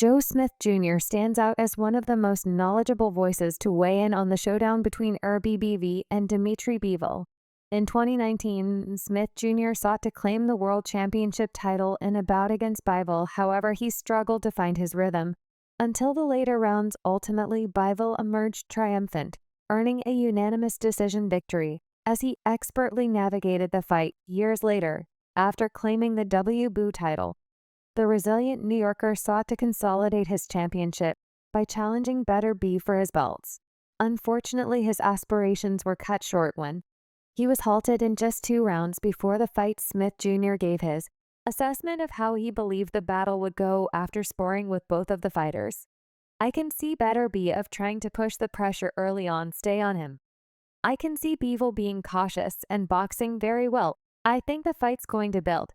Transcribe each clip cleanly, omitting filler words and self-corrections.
Joe Smith Jr. stands out as one of the most knowledgeable voices to weigh in on the showdown between Artur Beterbiev and Dmitry Bivol. In 2019, Smith Jr. sought to claim the world championship title in a bout against Bivol. However, he struggled to find his rhythm. Until the later rounds, ultimately Bivol emerged triumphant, earning a unanimous decision victory, as he expertly navigated the fight years later, after claiming the WBO title. The resilient New Yorker sought to consolidate his championship by challenging Beterbiev for his belts. Unfortunately, his aspirations were cut short when he was halted in just 2 rounds before the fight. Smith Jr. gave his assessment of how he believed the battle would go after sparring with both of the fighters. "I can see Beterbiev trying to push the pressure early on, stay on him. I can see Bivol being cautious and boxing very well. I think the fight's going to build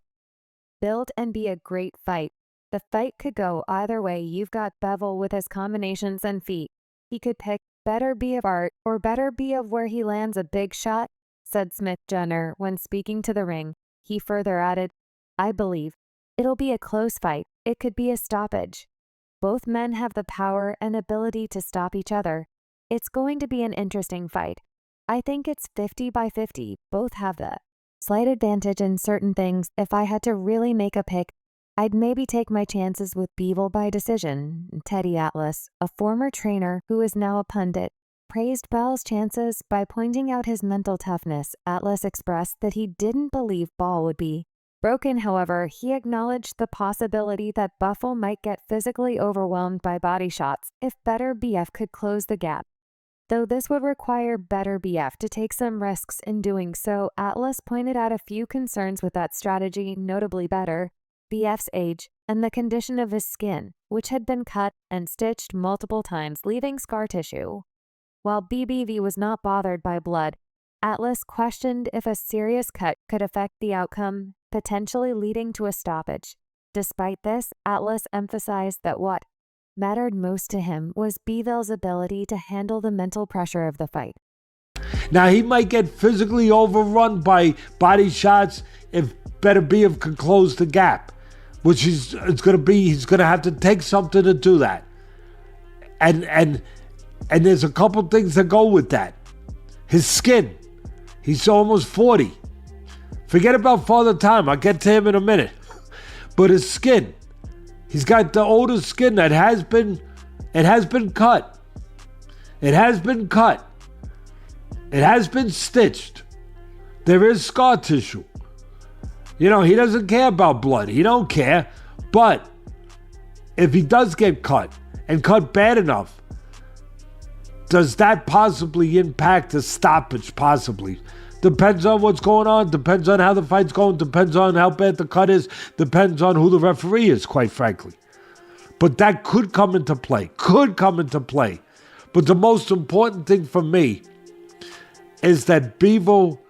and be a great fight. The fight could go either way. You've got Bivol with his combinations and feet. He could pick Beterbiev art or Beterbiev where he lands a big shot," said Smith Jr. when speaking to the Ring. He further added, "I believe it'll be a close fight. It could be a stoppage. Both men have the power and ability to stop each other. It's going to be an interesting fight. I think it's 50-50. Both have the slight advantage in certain things. If I had to really make a pick, I'd maybe take my chances with Bivol by decision." Teddy Atlas, a former trainer who is now a pundit, praised Ball's chances by pointing out his mental toughness. Atlas expressed that he didn't believe Ball would be broken. However, he acknowledged the possibility that Bivol might get physically overwhelmed by body shots if Beterbiev could close the gap. Though this would require Beterbiev to take some risks in doing so, Atlas pointed out a few concerns with that strategy, notably Beterbiev's age and the condition of his skin, which had been cut and stitched multiple times, leaving scar tissue. While Beterbiev was not bothered by blood, Atlas questioned if a serious cut could affect the outcome, potentially leading to a stoppage. Despite this, Atlas emphasized that what mattered most to him was Bivol's ability to handle the mental pressure of the fight. Now, he might get physically overrun by body shots if Beterbiev can close the gap, which he's going to have to take something to do that. And there's a couple things that go with that. His skin. He's almost 40. Forget about Father Time. I'll get to him in a minute. But his skin. He's got the older skin that has been cut. It has been cut. It has been stitched. There is scar tissue. You know, he doesn't care about blood. He don't care. But if he does get cut and cut bad enough, does that possibly impact a stoppage? Possibly. Depends on what's going on, depends on how the fight's going, depends on how bad the cut is, depends on who the referee is, quite frankly. But that could come into play, But the most important thing for me is that Bivol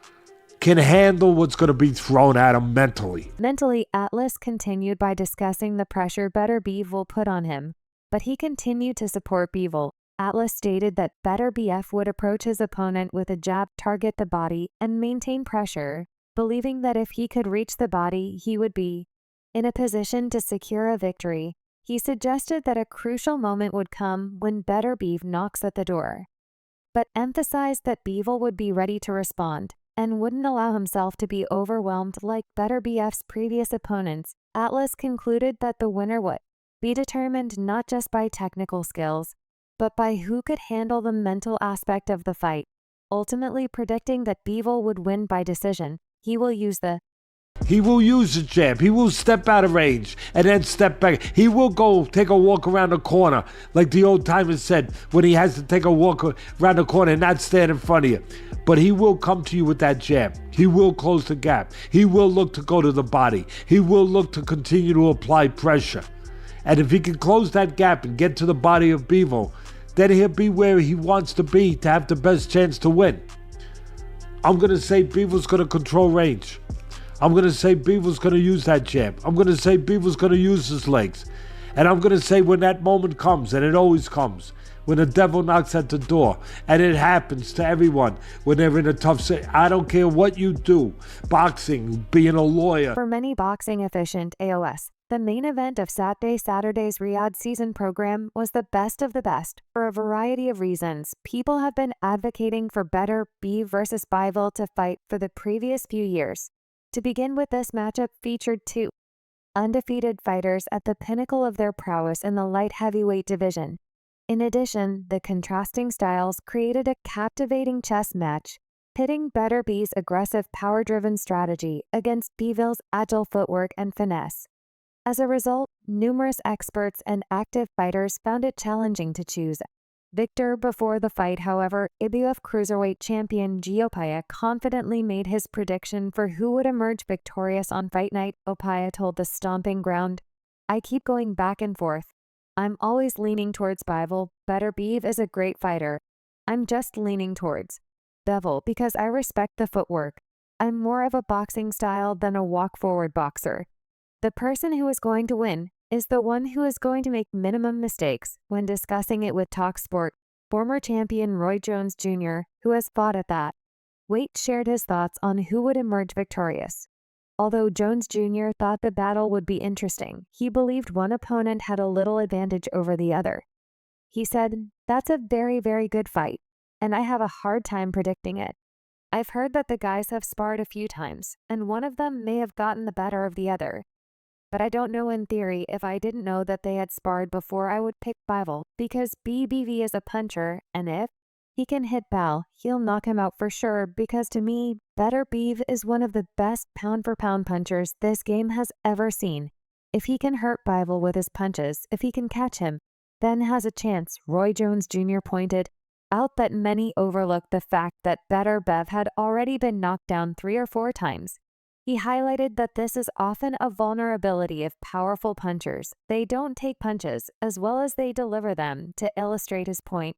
can handle what's going to be thrown at him mentally. Mentally, Atlas continued by discussing the pressure Beterbiev will put on him, but he continued to support Bivol. Atlas stated that Beterbiev would approach his opponent with a jab, target the body, and maintain pressure, believing that if he could reach the body, he would be in a position to secure a victory. He suggested that a crucial moment would come when Beterbiev knocks at the door, but emphasized that Bivol would be ready to respond and wouldn't allow himself to be overwhelmed like Beterbiev's previous opponents. Atlas concluded that the winner would be determined not just by technical skills, but by who could handle the mental aspect of the fight, ultimately predicting that Bivol would win by decision. He will use the jab. He will step out of range and then step back. He will go take a walk around the corner, like the old timers said, when he has to take a walk around the corner and not stand in front of you. But he will come to you with that jab. He will close the gap. He will look to go to the body. He will look to continue to apply pressure. And if he can close that gap and get to the body of Bivol, then he'll be where he wants to be to have the best chance to win. I'm going to say Bivol's going to control range. I'm going to say Bivol's going to use that jab. I'm going to say Bivol's going to use his legs. And I'm going to say when that moment comes, and it always comes, when the devil knocks at the door, and it happens to everyone when they're in a tough situation. I don't care what you do, boxing, being a lawyer. For many boxing efficient AOS The main event of Saturday's Riyadh season program was the best of the best for a variety of reasons. People have been advocating for Beterbiev versus Bivol to fight for the previous few years. To begin with, this matchup featured two undefeated fighters at the pinnacle of their prowess in the light heavyweight division. In addition, the contrasting styles created a captivating chess match, pitting Beterbiev's aggressive power-driven strategy against Bivol's agile footwork and finesse. As a result, numerous experts and active fighters found it challenging to choose victor before the fight. However, IBF cruiserweight champion Opaya confidently made his prediction for who would emerge victorious on fight night. Opaya told The Stomping Ground, "I keep going back and forth. I'm always leaning towards Bivol. Beterbiev is a great fighter. I'm just leaning towards Bivol because I respect the footwork. I'm more of a boxing style than a walk-forward boxer. The person who is going to win is the one who is going to make minimum mistakes." When discussing it with TalkSport, former champion Roy Jones Jr., who has fought at that weight, shared his thoughts on who would emerge victorious. Although Jones Jr. thought the battle would be interesting, he believed one opponent had a little advantage over the other. He said, "That's a very, very good fight, and I have a hard time predicting it. I've heard that the guys have sparred a few times, and one of them may have gotten the better of the other. But I don't know. In theory, if I didn't know that they had sparred before, I would pick Bivol because BBV is a puncher, and if he can hit Bal, he'll knock him out for sure, because to me, Beterbiev is one of the best pound-for-pound punchers this game has ever seen. If he can hurt Bivol with his punches, if he can catch him, then has a chance." Roy Jones Jr. pointed out that many overlook the fact that Beterbiev had already been knocked down 3 or 4 times. He highlighted that this is often a vulnerability of powerful punchers. They don't take punches as well as they deliver them. To illustrate his point,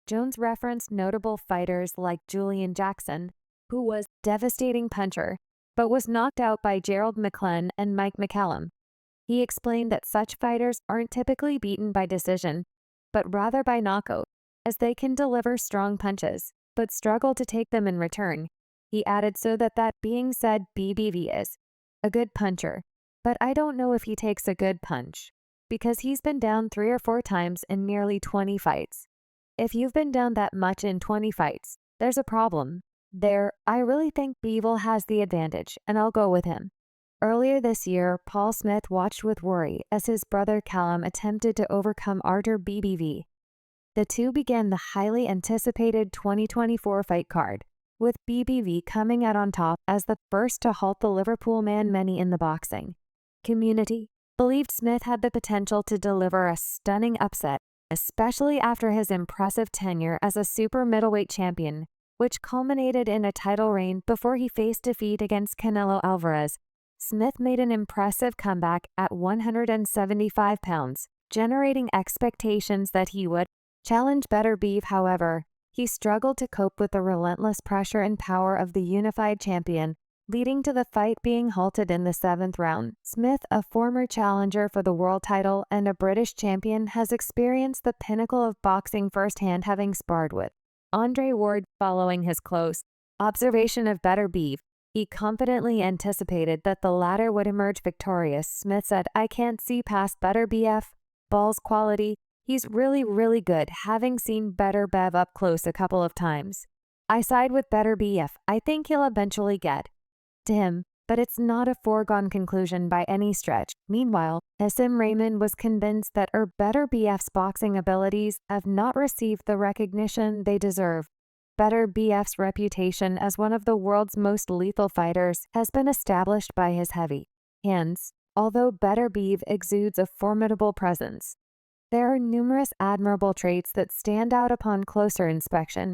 Jones referenced notable fighters like Julian Jackson, who was a devastating puncher, but was knocked out by Gerald McClellan and Mike McCallum. He explained that such fighters aren't typically beaten by decision, but rather by knockout, as they can deliver strong punches, but struggle to take them in return. He added, "So that being said, BBV is a good puncher, but I don't know if he takes a good punch, because he's been down 3 or 4 times in nearly 20 fights. If you've been down that much in 20 fights, there's a problem there. I really think Bivol has the advantage, and I'll go with him." Earlier this year, Paul Smith watched with worry as his brother Callum attempted to overcome Artur BBV. The two began the highly anticipated 2024 fight card, with BBV coming out on top as the first to halt the Liverpool man. Many in the boxing community believed Smith had the potential to deliver a stunning upset, especially after his impressive tenure as a super middleweight champion, which culminated in a title reign before he faced defeat against Canelo Alvarez. Smith made an impressive comeback at 175 pounds, generating expectations that he would challenge Beterbiev. However, he struggled to cope with the relentless pressure and power of the unified champion, leading to the fight being halted in the 7th round. Smith, a former challenger for the world title and a British champion, has experienced the pinnacle of boxing firsthand, having sparred with Andre Ward. Following his close observation of Beterbiev, he confidently anticipated that the latter would emerge victorious. Smith said, "I can't see past Beterbiev's quality. He's really, really good, having seen Beterbiev up close a couple of times. I side with Beterbiev. I think he'll eventually get to him, but it's not a foregone conclusion by any stretch." Meanwhile, Hassim Raymond was convinced that Beterbiev's boxing abilities have not received the recognition they deserve. Beterbiev's reputation as one of the world's most lethal fighters has been established by his heavy hands. Although Beterbiev exudes a formidable presence, there are numerous admirable traits that stand out upon closer inspection.